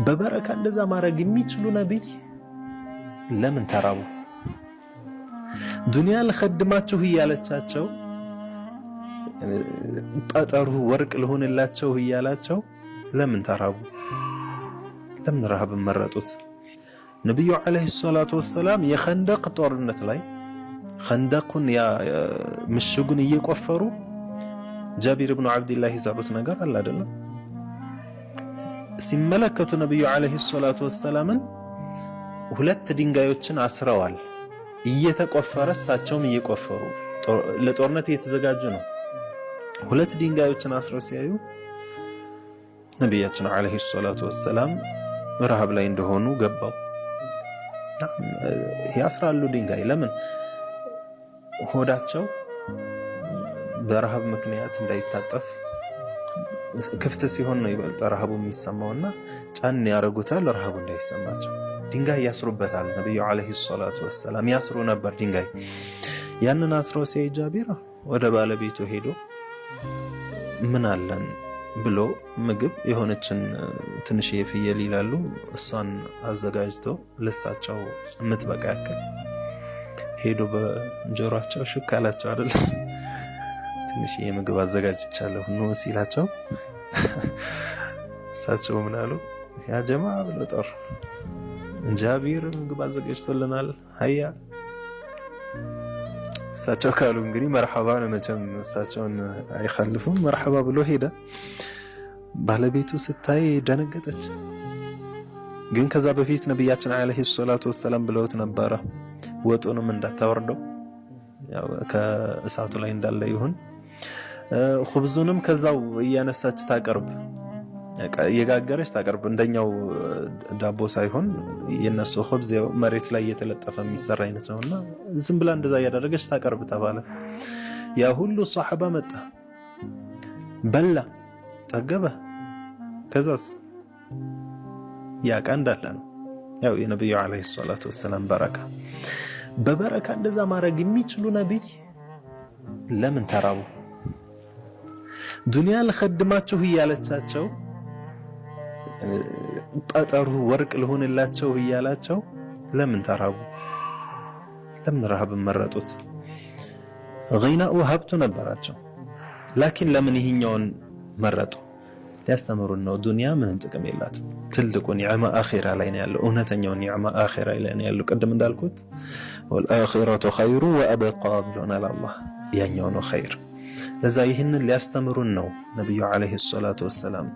በበረካ እንደዛ ማድረግ የሚችሉ ነብይ ለምን ተራቡ? ዱንያ ለኸድማችሁ እያለቻቸው ጠጠሩ ወርቅ ልሆንላቸው እያላቸው ለምን ተራቡ? ለምን ረሃብ መረጡት? ነብዩ አለይሂ ሰላቱ ወሰላም የኸንደቅ ጦርነት ላይ ኸንደቁን ምሽጉን እየቆፈሩ ጃቢር ኢብኑ አብዱላህ ይዘሩት ነገር አለ አይደለም። ሲመለከቱ ነብዩ አለይሂ ሰላቱ ወሰላምን ሁለት ድንጋዮችን አስረዋል። እየተቆፈረ እሳቸውም እየቆፈሩ ለጦርነት እየተዘጋጁ ነው። ሁለት ድንጋዮችን አስረው ሲያዩ ነብያችን አለይሂ ሰላቱ ወሰላም ረሃብ ላይ እንደሆኑ ገባው። ያስራሉ ድንጋይ ለምን? ሆዳቸው በረሃብ ምክንያት እንዳይታጠፍ ክፍት ሲሆን ነው ይበልጥ ረሃቡ የሚሰማውና ጫን ያረጉታል ረሃቡ እንዳይሰማቸው። ድንጋይ ያስሩበታል። ነብዩ አለይሂ ሰላቱ ወሰላም ያስሩ ነበር ድንጋይ። ያንን አስረው ሲያይ ጃቢር ወደ ባለቤቱ ሄዶ ምን አለን ብሎ ምግብ የሆነችን ትንሽ የፍየል ይላሉ እሷን አዘጋጅቶ ለሳቸው የምትበቃ ያክል ሄዶ በጆሮአቸው ሽክ አላቸው አይደል? ትንሽ የምግብ አዘጋጅቻለሁ ነው ሲላቸው እሳቸው ምን አሉ? ያ ጀማ ብሎ ጠሩ። ጃቢር ምግብ አዘጋጅቶልናል ሀያ። እሳቸው ካሉ እንግዲህ መርሐባ ነው መቼም እሳቸውን አይخلፉም። መርሐባ ብሎ ሄደ። ባለቤቱ ስታይ ደነገጠች። ግን ከዛ በፊት ነብያችን አለይሂ ሰላቱ ወሰላም ብለውት ነበረ ወጡንም እንዳታወርደው ያው ከእሳቱ ላይ እንዳለ ይሁን፣ ኹብዙንም ከዛው እያነሳች ታቀርብ፣ የጋገረች ታቀርብ። እንደኛው ዳቦ ሳይሆን የነሱ ኹብዝ መሬት ላይ እየተለጠፈ የሚሰራ አይነት ነውና ዝም ብላ እንደዛ ያደረገች ታቀርብ ተባለ። ያ ሁሉ ሷሐባ መጣ፣ በላ፣ ጠገበ። ከዛስ ያቃ እንዳለ ነው። ያው የነብዩ አለይሂ ሰላቱ ወሰላም በረካ። በበረካ እንደዛ ማድረግ የሚችሉ ነብይ ለምን ተራቡ? ዱንያ ለኸድማችሁ እያለቻቸው ጠጠሩ ወርቅ ልሆንላቸው እያላቸው ለምን ተራቡ? ለምን ረሃብ መረጡት? ገይናኡ ሀብቱ ነበራቸው። ላኪን ለምን ይህኛውን መረጡ? ሊያስተምሩን ነው። ዱንያ ምንም ጥቅም የላትም። ትልቁ ኒዕማ አኺራ ላይ ነው ያለው። እውነተኛው ኒዕማ አኺራ ላይ ነው ያለው። ቅድም እንዳልኩት ወልአኺረቱ ኸይሩ ወአብቃ ብሎናል አላህ። ያኛው ነው ኸይር። ለዛ ይህንን ሊያስተምሩን ነው ነብዩ አለይሂ ሰላቱ ወሰላም